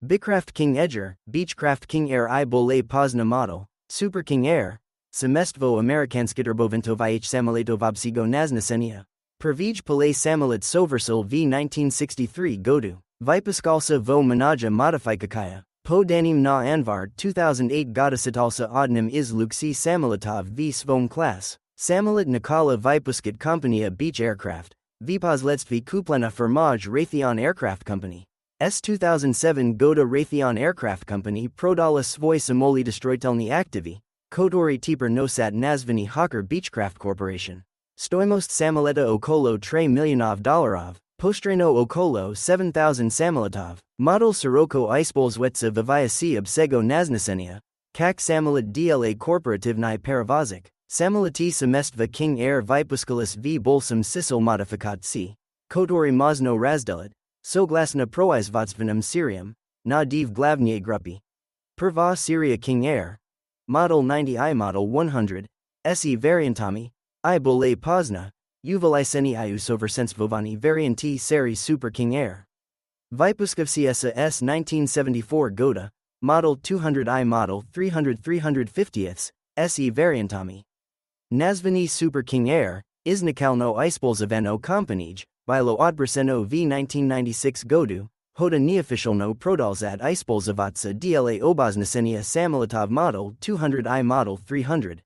Beechcraft King Air, Beechcraft King Air I Bole Pozna Model, Super King Air, Semestvo Amerikanske Turbovintov Samolatovobsigo Naznesenia. Prvij Palais Samolet Soversil v 1963 Godu, Vypuskalsa vo Manaja Modifikakaya, Po Danim na Anvar 2008 Godasitalsa Odnim is Luxi Samolatov v Svom Class, Samolet Nikala Vypuskat Kompania Beach Aircraft, Vipozledstvi Kuplena Firmaj Raytheon Aircraft Company. S 2007 Goda Raytheon Aircraft Company Prodala Svoi Samoli Destroytelni Activi, Kotori Teeper Nosat Nazvani Hawker Beechcraft Corporation. Stoimost Samoleta Okolo Tre Milionov Dolarov, Postreno Okolo 7000 Samoletov, Model Siroko Ispolzwetsa Vivayasi Obsego Naznesenia, Kak Samolet DLA Corporativni Paravozik, Samoleti Semestva King Air Vipuskalis v Bolsum Sisal Modificat C, Kotori Mozno Razdelit, Soglasna Proizvotsvanum Syrium, na div Glavnie Gruppi. Perva Syria King Air, Model 90 I Model 100, SE Variantami, I Bole Pozna, Uveliseni Iusovrsensvovani Varianti Seri Super King Air. Vypuskavsiesa S 1974 Goda, Model 200 I Model 300 350ths, SE Variantami. Nazvani Super King Air, Iznikalno Ispolzaveno Kompanij, Bilo Odbraseno v 1996 Godu, Hoda Neofficialno Prodalzad Ispolzavatsa DLA Oboznesenia Samoletov Model 200 I Model 300.